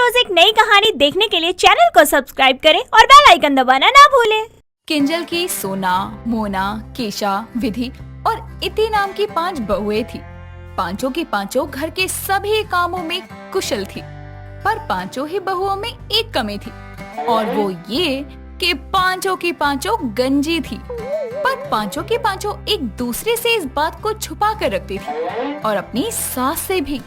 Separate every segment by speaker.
Speaker 1: रोज एक नई कहानी देखने के लिए चैनल को सब्सक्राइब करें और बेल आइकन दबाना ना भूलें।
Speaker 2: किंजल की सोना, मोना, केशा, विधि और इति नाम की 5 बहुएं थी। पांचों की पांचों घर के सभी कामों में कुशल थी, पर पांचों ही बहुओं में एक कमी थी और वो ये कि पांचों की पांचों गंजी थी। पर पांचों की पांचों एक दूसरे से इस बात को छुपा कर रखती थी और अपनी सास से भी।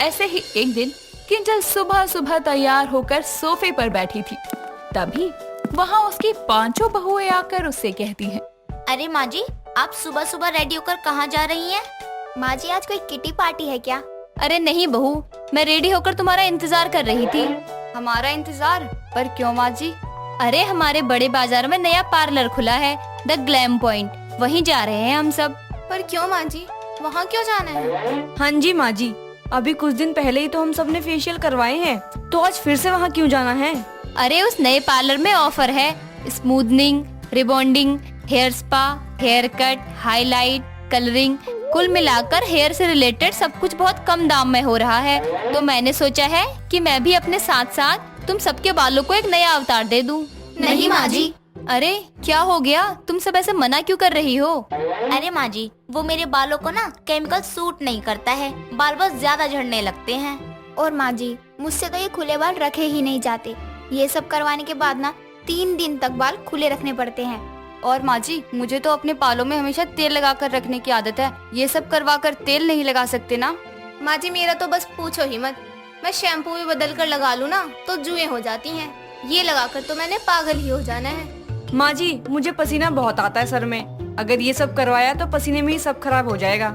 Speaker 2: ऐसे ही एक दिन किंजल सुबह सुबह तैयार होकर सोफे पर बैठी थी। तभी वहाँ उसकी पांचों बहुएं आकर उससे कहती हैं,
Speaker 3: अरे माँ जी, आप सुबह सुबह रेडी होकर कहाँ जा रही हैं? माँ जी, आज कोई किटी पार्टी है क्या?
Speaker 4: अरे नहीं बहू, मैं रेडी होकर तुम्हारा इंतजार कर रही थी।
Speaker 3: हमारा इंतजार? पर क्यों माँ जी?
Speaker 4: अरे हमारे बड़े बाजार में नया पार्लर खुला है, द ग्लैम पॉइंट, वहीं जा रहे हैं हम सब।
Speaker 3: पर क्यों माँ जी, वहाँ क्यों जाना है?
Speaker 5: हाँ जी माँ जी, अभी कुछ दिन पहले ही तो हम सब ने फेशियल करवाए हैं, तो आज फिर से वहाँ क्यों जाना है?
Speaker 4: अरे उस नए पार्लर में ऑफर है, smoothening, rebonding, hair spa, hair cut, highlight, colouring, कुल मिलाकर हेयर से रिलेटेड सब कुछ बहुत कम दाम में हो रहा है। तो मैंने सोचा है कि मैं भी अपने साथ साथ तुम सबके बालों को एक नया अवतार दे दूं।
Speaker 3: नहीं माँ जी।
Speaker 4: अरे क्या हो गया, तुम सब ऐसे मना क्यों कर रही हो?
Speaker 3: अरे माँ जी, वो मेरे बालों को ना केमिकल सूट नहीं करता है, बाल बहुत ज्यादा झड़ने लगते हैं। और माँ जी, मुझसे तो ये खुले बाल रखे ही नहीं जाते। ये सब करवाने के बाद ना 3 दिन तक बाल खुले रखने पड़ते हैं।
Speaker 4: और माँ जी, मुझे तो अपने बालों में हमेशा तेल लगाकर रखने की आदत है, ये सब करवाकर तेल नहीं लगा सकते ना?
Speaker 3: माँ जी, मेरा तो बस पूछो ही मत। मैं शैम्पू भी बदल कर लगा लूँ ना तो जुएं हो जाती हैं। ये लगाकर तो मैंने पागल ही हो जाना है।
Speaker 5: माँ जी, मुझे पसीना बहुत आता है सर में, अगर ये सब करवाया तो पसीने में ही सब खराब हो जाएगा।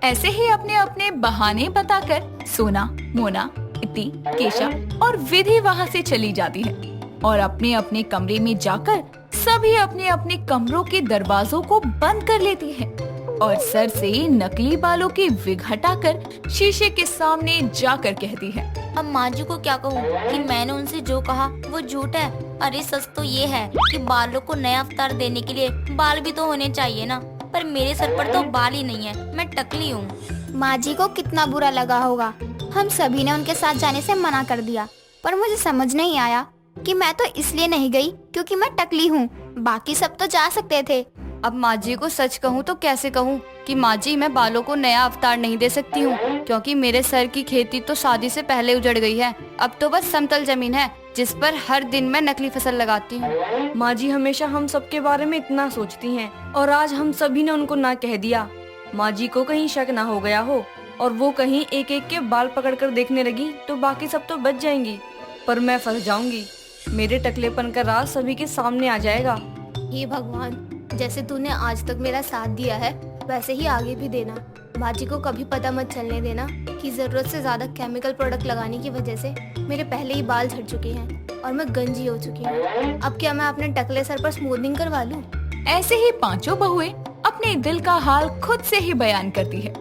Speaker 2: ऐसे ही अपने अपने बहाने बताकर सोना, मोना, इति, केशा और विधि वहाँ से चली जाती है और अपने अपने कमरे में जाकर सभी अपने अपने कमरों के दरवाजों को बंद कर लेती है और सर से नकली बालों की विग हटाकर शीशे के सामने जाकर कहती है,
Speaker 3: अब माँ जी को क्या कहूँ कि मैंने उनसे जो कहा वो झूठ है। अरे सच तो ये है कि बालों को नया अवतार देने के लिए बाल भी तो होने चाहिए ना, पर मेरे सर पर तो बाल ही नहीं है, मैं टकली हूँ। माँ जी को कितना बुरा लगा होगा। हम सभी ने उनके साथ जाने से मना कर दिया, पर मुझे समझ नहीं आया कि मैं तो इसलिए नहीं गई क्योंकि मैं टकली हूँ, बाकी सब तो जा सकते थे।
Speaker 4: अब माँ जी को सच कहूँ तो कैसे कहूँ कि माँ जी, मैं बालों को नया अवतार नहीं दे सकती हूँ, क्योंकि मेरे सर की खेती तो शादी से पहले उजड़ गई है। अब तो बस समतल जमीन है जिस पर हर दिन मैं नकली फसल लगाती हूँ।
Speaker 5: माँ जी हमेशा हम सबके बारे में इतना सोचती हैं और आज हम सभी ने उनको ना कह दिया। माँ जी को कहीं शक ना हो गया हो और वो कहीं एक एक के बाल पकड़कर देखने लगी तो बाकी सब तो बच जाएंगी, पर मैं फंस जाऊंगी। मेरे टकलेपन का राज सभी के सामने आ जाएगा।
Speaker 3: हे भगवान, जैसे तूने आज तक मेरा साथ दिया है वैसे ही आगे भी देना। माँ जी को कभी पता मत चलने देना कि जरूरत से ज्यादा केमिकल प्रोडक्ट लगाने की वजह से मेरे पहले ही बाल झड़ चुके हैं और मैं गंजी हो चुकी हूँ। अब क्या मैं अपने टकले सर पर स्मूथनिंग करवा लूँ?
Speaker 2: ऐसे ही पांचों बहुएं अपने दिल का हाल खुद से ही बयान करती है।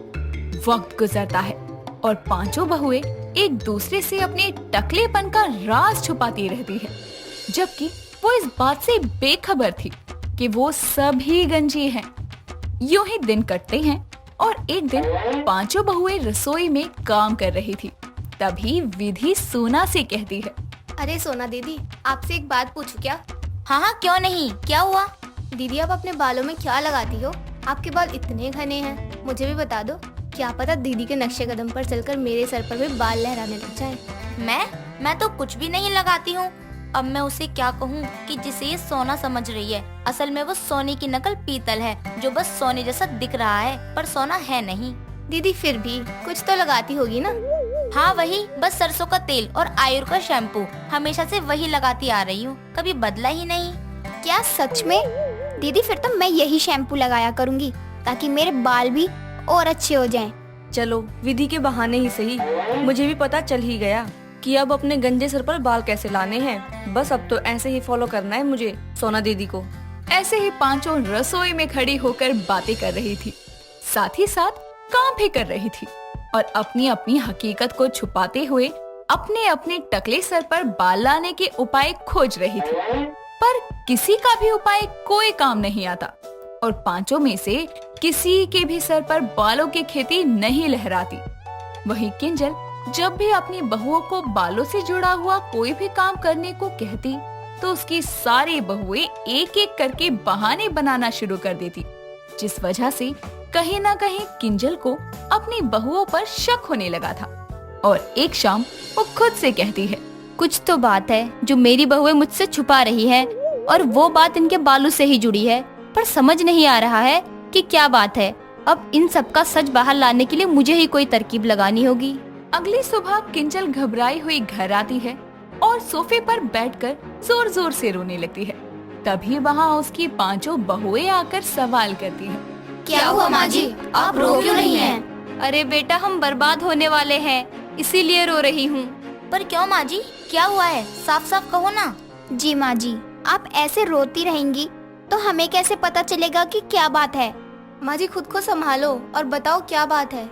Speaker 2: वक्त गुजरता है और पांचों बहुएं एक दूसरे से अपने टकलेपन का राज छुपाती रहती है, जबकि वो इस बात से बेखबर थी कि वो सभी गंजी हैं। यूं ही दिन कटते हैं और एक दिन पांचों बहुएं रसोई में काम कर रही थी। तभी विधि सोना से कहती है,
Speaker 3: अरे सोना दीदी, आपसे एक बात पूछूं क्या? हाँ हाँ, क्यों नहीं, क्या हुआ? दीदी, आप अपने बालों में क्या लगाती हो? आपके बाल इतने घने हैं, मुझे भी बता दो। क्या पता दीदी के नक्शे कदम पर चलकर मेरे सर पर भी बाल लहराने लग जाए। मैं तो कुछ भी नहीं लगाती हूँ। अब मैं उसे क्या कहूँ कि जिसे ये सोना समझ रही है, असल में वो सोने की नकल पीतल है जो बस सोने जैसा दिख रहा है पर सोना है नहीं। दीदी फिर भी कुछ तो लगाती होगी ना? हाँ वही, बस सरसों का तेल और आयुर का शैम्पू, हमेशा से वही लगाती आ रही हूँ, कभी बदला ही नहीं। क्या सच में? दीदी फिर तो मैं यही शैम्पू लगाया करूँगी ताकि मेरे बाल भी और अच्छे हो जाएं।
Speaker 5: चलो विधि के बहाने ही सही, मुझे भी पता चल ही गया कि अब अपने गंजे सर पर बाल कैसे लाने हैं। बस अब तो ऐसे ही फॉलो करना है मुझे सोना दीदी को।
Speaker 2: ऐसे ही पांचों रसोई में खड़ी होकर बातें कर रही थी, साथ ही साथ काम भी कर रही थी और अपनी अपनी हकीकत को छुपाते हुए अपने अपने टकले सर पर बाल लाने के उपाय खोज रही थी, पर किसी का भी उपाय कोई काम नहीं आता और पांचों में से किसी के भी सर पर बालों की खेती नहीं लहराती। वहीं किंजल जब भी अपनी बहुओं को बालों से जुड़ा हुआ कोई भी काम करने को कहती तो उसकी सारी बहुएं एक एक करके बहाने बनाना शुरू कर देती, जिस वजह से कहीं ना कहीं किंजल को अपनी बहुओं पर शक होने लगा था। और एक शाम वो खुद से कहती है,
Speaker 4: कुछ तो बात है जो मेरी बहुएं मुझसे छुपा रही है, और वो बात इनके बालों से ही जुड़ी है, पर समझ नहीं आ रहा है कि क्या बात है। अब इन सब का सच बाहर लाने के लिए मुझे ही कोई तरकीब लगानी होगी।
Speaker 2: अगली सुबह किंजल घबराई हुई घर आती है और सोफे पर बैठकर जोर जोर से रोने लगती है। तभी वहाँ उसकी पांचों बहुएं आकर सवाल करती हैं।
Speaker 3: क्या हुआ माँ जी, आप रो क्यों नहीं हैं?
Speaker 4: अरे बेटा, हम बर्बाद होने वाले हैं, इसीलिए रो रही हूँ।
Speaker 3: पर क्यों माँ जी, क्या हुआ है? साफ साफ कहो ना। जी माँ जी, आप ऐसे रोती रहेंगी तो हमें कैसे पता चलेगा कि क्या बात है? माँ जी खुद को संभालो और बताओ क्या बात है।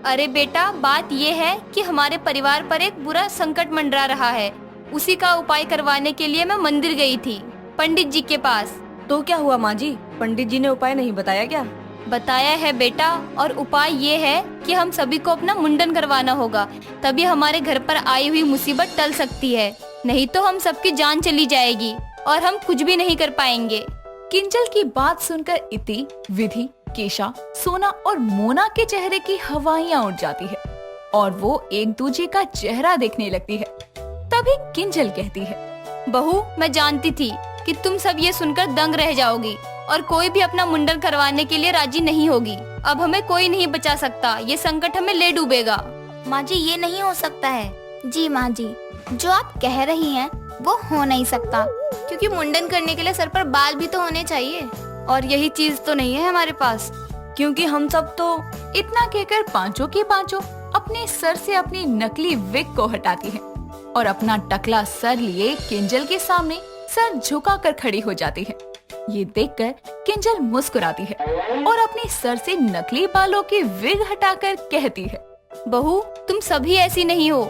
Speaker 4: अरे बेटा, बात ये है कि हमारे परिवार पर एक बुरा संकट मंडरा रहा है। उसी का उपाय करवाने के लिए मैं मंदिर गई थी, पंडित जी के पास।
Speaker 5: तो क्या हुआ माँ जी, पंडित जी ने उपाय नहीं बताया क्या?
Speaker 4: बताया है बेटा, और उपाय ये है कि हम सभी को अपना मुंडन करवाना होगा, तभी हमारे घर पर आई हुई मुसीबत टल सकती है, नहीं तो हम सबकी जान चली जाएगी और हम कुछ भी नहीं कर पाएंगे।
Speaker 2: किंजल की बात सुनकर इति, विधि, केशा, सोना और मोना के चेहरे की हवाइयाँ उड़ जाती है और वो एक दूसरे का चेहरा देखने लगती है। तभी किंजल कहती है,
Speaker 4: बहू, मैं जानती थी कि तुम सब ये सुनकर दंग रह जाओगी और कोई भी अपना मुंडन करवाने के लिए राजी नहीं होगी। अब हमें कोई नहीं बचा सकता, ये संकट हमें ले डूबेगा।
Speaker 3: माँ जी ये नहीं हो सकता है। जी माँ जी, जो आप कह रही हैं वो हो नहीं सकता, क्योंकि मुंडन करने के लिए सर पर बाल भी तो होने चाहिए,
Speaker 4: और यही चीज तो नहीं है हमारे पास।
Speaker 5: क्योंकि हम सब तो।
Speaker 2: इतना कहकर पांचों की पांचों अपने सर से अपनी नकली विग को हटाती हैं और अपना टकला सर लिए किंजल के सामने सर झुकाकर खड़ी हो जाती है। ये देखकर किंजल मुस्कुराती है और अपने सर से नकली बालों की विग हटाकर कहती है,
Speaker 4: बहू, तुम सभी ऐसी नहीं हो।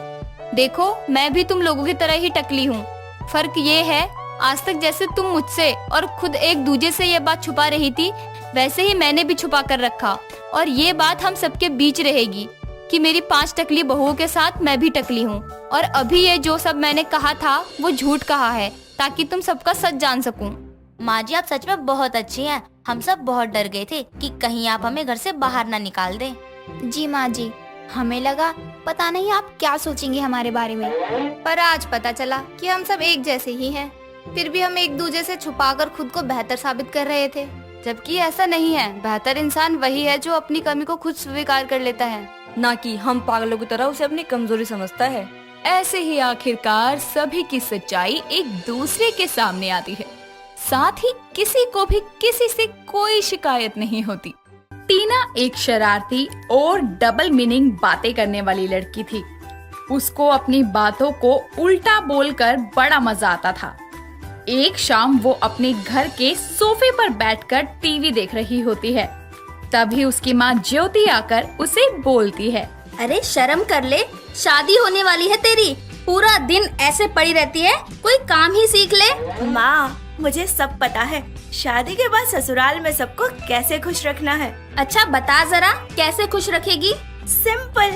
Speaker 4: देखो, मैं भी तुम लोगों की तरह ही टकली हूँ। फर्क ये है, आज तक जैसे तुम मुझसे और खुद एक दूजे से ये बात छुपा रही थी, वैसे ही मैंने भी छुपा कर रखा, और ये बात हम सबके बीच रहेगी कि मेरी 5 टकली बहुओं के साथ मैं भी टकली हूँ। और अभी ये जो सब मैंने कहा था वो झूठ कहा है, ताकि तुम सबका सच जान सकूं।
Speaker 3: माँ जी आप सच में बहुत अच्छी हैं। हम सब बहुत डर गए थे कि कहीं आप हमें घर से बाहर ना निकाल दें। जी माँ जी, हमें लगा पता नहीं आप क्या सोचेंगे हमारे बारे में, पर आज पता चला कि हम सब एक जैसे ही हैं। फिर भी हम एक दूसरे से छुपाकर खुद को बेहतर साबित कर रहे थे।
Speaker 4: जबकि ऐसा नहीं है, बेहतर इंसान वही है जो अपनी कमी को खुद स्वीकार कर लेता है,
Speaker 5: ना कि हम पागलों की तरह उसे अपनी कमजोरी समझता है।
Speaker 2: ऐसे ही आखिरकार सभी की सच्चाई एक दूसरे के सामने आती है। साथ ही किसी को भी किसी से कोई शिकायत नहीं होती। टीना एक शरारती और डबल मीनिंग बातें करने वाली लड़की थी। उसको अपनी बातों को उल्टा बोलकर बड़ा मजा आता था। एक शाम वो अपने घर के सोफे पर बैठकर टीवी देख रही होती है। तभी उसकी माँ ज्योति आकर उसे बोलती है,
Speaker 6: अरे शर्म कर ले, शादी होने वाली है तेरी, पूरा दिन ऐसे पड़ी रहती है, कोई काम ही सीख ले।
Speaker 1: माँ, मुझे सब पता है, शादी के बाद ससुराल में सबको कैसे खुश रखना है।
Speaker 6: अच्छा बता जरा, कैसे खुश रखेगी?
Speaker 1: सिंपल,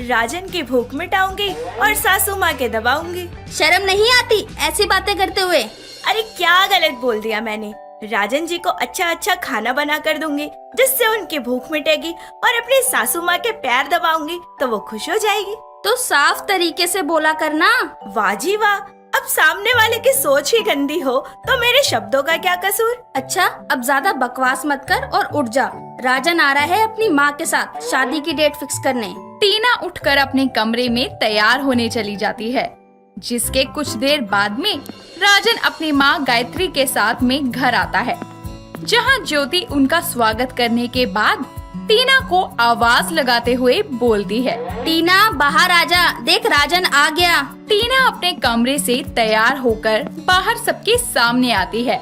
Speaker 1: राजन की भूख मिटाऊंगी और सासू माँ के दबाऊंगी।
Speaker 6: शर्म नहीं आती ऐसी बातें करते हुए?
Speaker 1: अरे क्या गलत बोल दिया मैंने? राजन जी को अच्छा अच्छा खाना बना कर दूंगी, जिससे उनकी भूख मिटेगी, और अपनी सासू माँ के पैर दबाऊंगी तो वो खुश हो जाएगी।
Speaker 6: तो साफ तरीके से बोला करना।
Speaker 1: वाह जी वाह, अब सामने वाले की सोच ही गंदी हो तो मेरे शब्दों का क्या कसूर।
Speaker 6: अच्छा अब ज्यादा बकवास मत कर और उठ जा, राजन आ रहा है अपनी माँ के साथ शादी की डेट फिक्स करने।
Speaker 2: टीना उठकर अपने कमरे में तैयार होने चली जाती है, जिसके कुछ देर बाद में राजन अपनी माँ गायत्री के साथ में घर आता है, जहाँ ज्योति उनका स्वागत करने के बाद टीना को आवाज लगाते हुए बोलती है,
Speaker 6: टीना बाहर आजा, देख राजन आ गया।
Speaker 2: टीना अपने कमरे से तैयार होकर बाहर सबके सामने आती है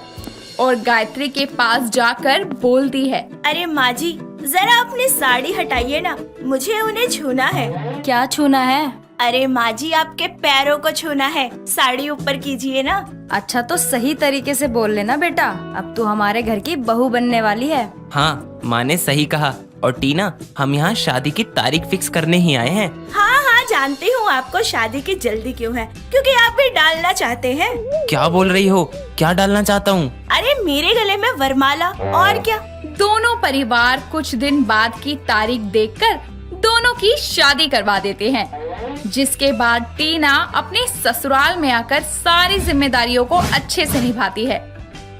Speaker 2: और गायत्री के पास जाकर बोलती है,
Speaker 1: अरे माँ जी, जरा अपनी साड़ी हटाइए ना, मुझे उन्हें छूना है।
Speaker 5: क्या छूना है?
Speaker 1: अरे माँ जी, आपके पैरों को छूना है, साड़ी ऊपर कीजिए ना।
Speaker 5: अच्छा तो सही तरीके से बोल लेना बेटा, अब तू हमारे घर की बहू बनने वाली है।
Speaker 7: हाँ, माँ ने सही कहा, और टीना, हम यहाँ शादी की तारीख फिक्स करने ही आए हैं।
Speaker 1: हाँ हाँ, जानती हूँ आपको शादी की जल्दी क्यों है, क्योंकि आप भी डालना चाहते हैं।
Speaker 7: क्या बोल रही हो? क्या डालना चाहता हूँ?
Speaker 1: अरे मेरे गले में वरमाला, और क्या।
Speaker 2: दोनों परिवार कुछ दिन बाद की तारीख देखकर दोनों की शादी करवा देते हैं, जिसके बाद टीना अपने ससुराल में आकर सारी जिम्मेदारियों को अच्छे से निभाती है।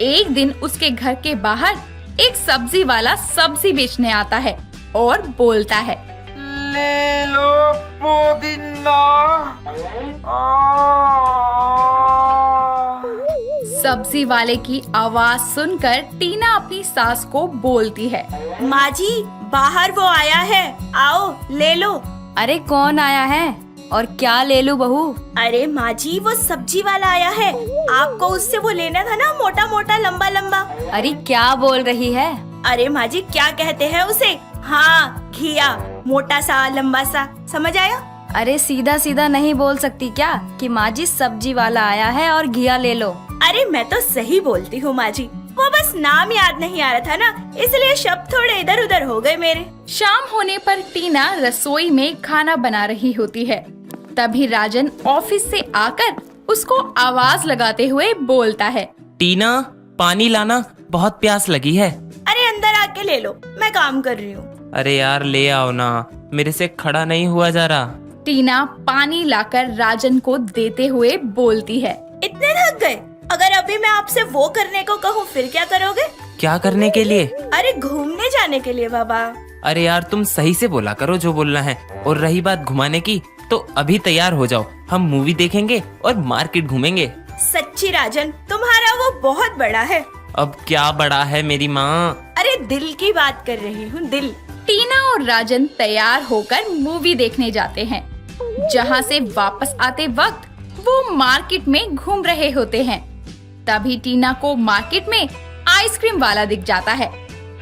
Speaker 2: एक दिन उसके घर के बाहर एक सब्जी वाला सब्जी बेचने आता है और बोलता है,
Speaker 8: ले लो पुदीना।
Speaker 2: सब्जी वाले की आवाज सुनकर टीना अपनी सास को बोलती है,
Speaker 1: माँ जी, बाहर वो आया है, आओ ले लो।
Speaker 5: अरे कौन आया है और क्या ले लूं बहू?
Speaker 1: अरे माँ जी, वो सब्जी वाला आया है, आपको उससे वो लेना था ना, मोटा मोटा लंबा लंबा।
Speaker 5: अरे क्या बोल रही है?
Speaker 1: अरे माँ जी, क्या कहते हैं उसे? हाँ, घिया, मोटा सा लंबा सा, समझ आया?
Speaker 5: अरे सीधा सीधा नहीं बोल सकती क्या कि माँ जी सब्जी वाला आया है और घिया ले लो?
Speaker 1: अरे मैं तो सही बोलती हूँ माँ जी, वो बस नाम याद नहीं आ रहा था ना, इसलिए शब्द थोड़े इधर उधर हो गए मेरे।
Speaker 2: शाम होने पर टीना रसोई में खाना बना रही होती है। तभी राजन ऑफिस से आकर उसको आवाज लगाते हुए बोलता है,
Speaker 7: टीना, पानी लाना, बहुत प्यास लगी है।
Speaker 1: अरे अंदर आके ले लो, मैं काम कर रही हूँ।
Speaker 7: अरे यार ले आओ ना, मेरे से खड़ा नहीं हुआ जा रहा।
Speaker 2: टीना पानी लाकर राजन को देते हुए बोलती है,
Speaker 1: इतने थक गए? अगर अभी मैं आपसे वो करने को कहूँ फिर क्या करोगे?
Speaker 7: क्या करने के लिए?
Speaker 1: अरे घूमने जाने के लिए बाबा।
Speaker 7: अरे यार तुम सही से बोला करो जो बोलना है। और रही बात घुमाने की, तो अभी तैयार हो जाओ, हम मूवी देखेंगे और मार्केट घूमेंगे।
Speaker 1: सच्ची राजन, तुम्हारा वो बहुत बड़ा है।
Speaker 7: अब क्या बड़ा है मेरी माँ?
Speaker 1: अरे दिल की बात कर रही हूँ, दिल।
Speaker 2: टीना और राजन तैयार होकर मूवी देखने जाते हैं, जहाँ से वापस आते वक्त वो मार्केट में घूम रहे होते हैं। तभी टीना को मार्केट में आइसक्रीम वाला दिख जाता है।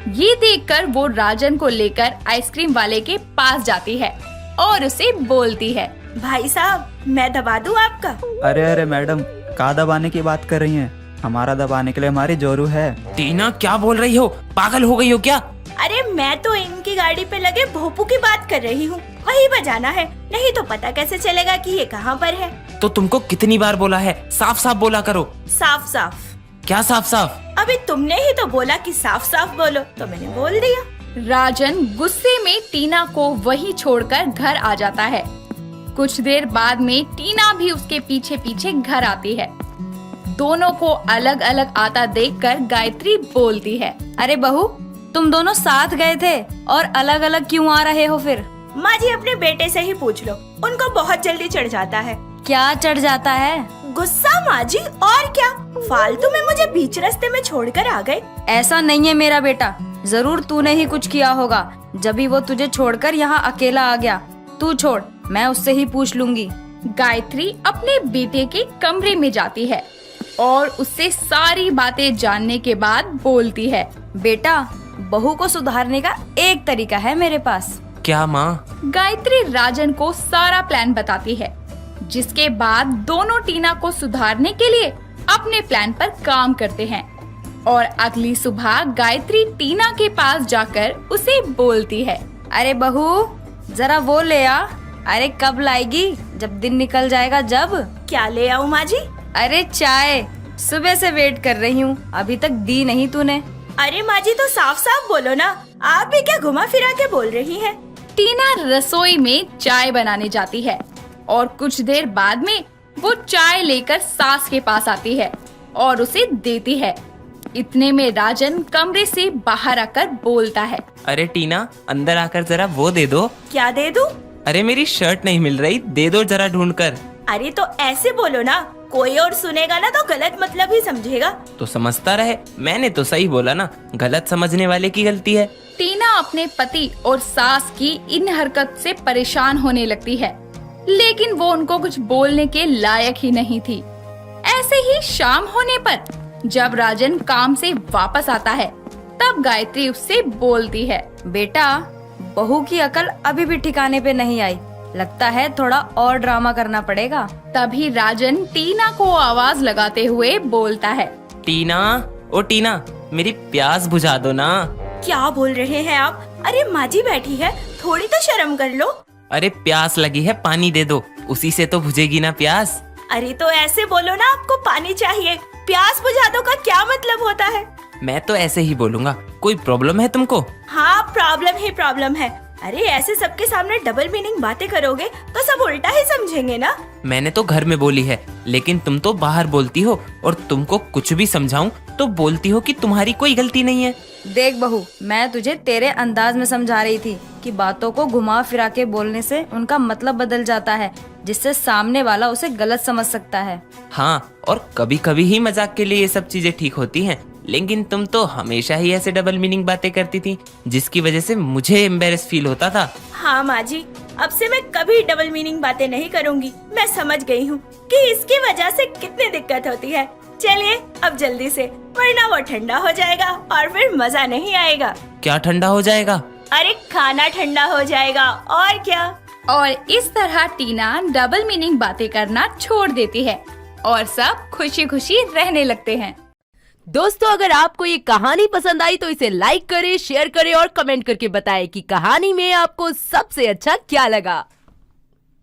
Speaker 2: ये देखकर वो राजन को लेकर आइसक्रीम वाले के पास जाती है और उसे बोलती है,
Speaker 1: भाई साहब, मैं दबा दूं आपका?
Speaker 9: अरे अरे मैडम, कहाँ दबाने की बात कर रही हैं? हमारा दबाने के लिए हमारी जोरू है।
Speaker 7: टीना क्या बोल रही हो? पागल हो गई हो क्या?
Speaker 1: अरे मैं तो इनकी गाड़ी पे लगे भोपू की बात कर रही हूँ, वही बजाना है, नहीं तो पता कैसे चलेगा कि ये कहाँ पर है।
Speaker 7: तो तुमको कितनी बार बोला है, साफ साफ बोला करो।
Speaker 1: साफ साफ?
Speaker 7: क्या साफ साफ?
Speaker 1: अभी तुमने ही तो बोला कि साफ साफ बोलो, तो मैंने बोल दिया।
Speaker 2: राजन गुस्से में टीना को वहीं छोड़कर घर आ जाता है। कुछ देर बाद में टीना भी उसके पीछे पीछे घर आती है। दोनों को अलग अलग आता देखकर गायत्री बोलती है,
Speaker 5: अरे बहू, तुम दोनों साथ गए थे और अलग अलग क्यों आ रहे हो फिर?
Speaker 1: माँ जी अपने बेटे से ही पूछ लो, उनको बहुत जल्दी चढ़ जाता है।
Speaker 5: क्या चढ़ जाता है?
Speaker 1: गुस्सा माँ जी, और क्या। फालतू में मुझे बीच रास्ते में छोड़कर आ गए।
Speaker 5: ऐसा नहीं है मेरा बेटा, जरूर तूने ही कुछ किया होगा, जब भी वो तुझे छोड़कर यहाँ अकेला आ गया। तू छोड़, मैं उससे ही पूछ लूंगी।
Speaker 2: गायत्री अपने बेटे के कमरे में जाती है और उससे सारी बातें जानने के बाद बोलती है,
Speaker 5: बेटा, बहू को सुधारने का एक तरीका है मेरे पास।
Speaker 7: क्या माँ?
Speaker 2: गायत्री राजन को सारा प्लान बताती है, जिसके बाद दोनों टीना को सुधारने के लिए अपने प्लान पर काम करते हैं। और अगली सुबह गायत्री टीना के पास जाकर उसे बोलती है,
Speaker 5: अरे बहू, जरा वो ले आ। अरे कब लाएगी? जब दिन निकल जाएगा जब।
Speaker 1: क्या ले आऊँ माँ जी?
Speaker 5: अरे चाय, सुबह से वेट कर रही हूँ, अभी तक दी नहीं तूने।
Speaker 1: अरे माँ जी तो साफ साफ बोलो ना, आप भी क्या घुमा फिरा के बोल रही हैं?
Speaker 2: टीना रसोई में चाय बनाने जाती है और कुछ देर बाद में वो चाय लेकर सास के पास आती है और उसे देती है। इतने में राजन कमरे से बाहर आकर बोलता है,
Speaker 7: अरे टीना, अंदर आकर जरा वो दे दो।
Speaker 1: क्या दे दूं?
Speaker 7: अरे मेरी शर्ट नहीं मिल रही, दे दो जरा ढूंढ कर।
Speaker 1: अरे तो ऐसे बोलो ना, कोई और सुनेगा ना तो गलत मतलब ही समझेगा।
Speaker 7: तो समझता रहे, मैंने तो सही बोला ना, गलत समझने वाले की गलती है।
Speaker 2: टीना अपने पति और सास की इन हरकत से परेशान होने लगती है, लेकिन वो उनको कुछ बोलने के लायक ही नहीं थी। ऐसे ही शाम होने पर जब राजन काम से वापस आता है, तब गायत्री उससे बोलती है,
Speaker 5: बेटा, बहू की अकल अभी भी ठिकाने पे नहीं आई, लगता है थोड़ा और ड्रामा करना पड़ेगा।
Speaker 2: तभी राजन टीना को आवाज लगाते हुए बोलता है,
Speaker 7: टीना, ओ टीना, मेरी प्यास बुझा दो ना।
Speaker 1: क्या बोल रहे हैं आप? अरे माँ जी बैठी है, थोड़ी तो शर्म कर लो।
Speaker 7: अरे प्यास लगी है, पानी दे दो, उसी से तो बुझेगी ना प्यास।
Speaker 1: अरे तो ऐसे बोलो ना, आपको पानी चाहिए, प्यास बुझा दो का क्या मतलब होता है?
Speaker 7: मैं तो ऐसे ही बोलूंगा। कोई प्रॉब्लम है तुमको?
Speaker 1: हाँ, प्रॉब्लम ही प्रॉब्लम है। अरे ऐसे सबके सामने डबल मीनिंग बातें करोगे तो सब उल्टा ही समझेंगे ना।
Speaker 7: मैंने तो घर में बोली है, लेकिन तुम तो बाहर बोलती हो, और तुमको कुछ भी समझाऊं तो बोलती हो कि तुम्हारी कोई गलती नहीं है।
Speaker 5: देख बहू, मैं तुझे तेरे अंदाज में समझा रही थी कि बातों को घुमा फिरा के बोलने से उनका मतलब बदल जाता है, जिससे सामने वाला उसे गलत समझ सकता है।
Speaker 7: हाँ, और कभी कभी ही मजाक के लिए ये सब चीजें ठीक होती हैं, लेकिन तुम तो हमेशा ही ऐसे डबल मीनिंग बातें करती थी, जिसकी वजह से मुझे एम्बेरस फील होता था।
Speaker 1: हाँ माँ जी, अब से मैं कभी डबल मीनिंग बातें नहीं करूँगी। मैं समझ गई हूँ कि इसकी वजह से कितनी दिक्कत होती है। चलिए अब जल्दी से, वरना वो ठंडा हो जाएगा और फिर मजा नहीं आएगा।
Speaker 7: क्या ठंडा हो जाएगा?
Speaker 1: अरे खाना ठंडा हो जाएगा, और क्या।
Speaker 2: और इस तरह टीना डबल मीनिंग बातें करना छोड़ देती है और सब खुशी खुशी रहने लगते हैं।
Speaker 10: दोस्तों, अगर आपको ये कहानी पसंद आई तो इसे लाइक करें, शेयर करें और कमेंट करके बताएं कि कहानी में आपको सबसे अच्छा क्या लगा।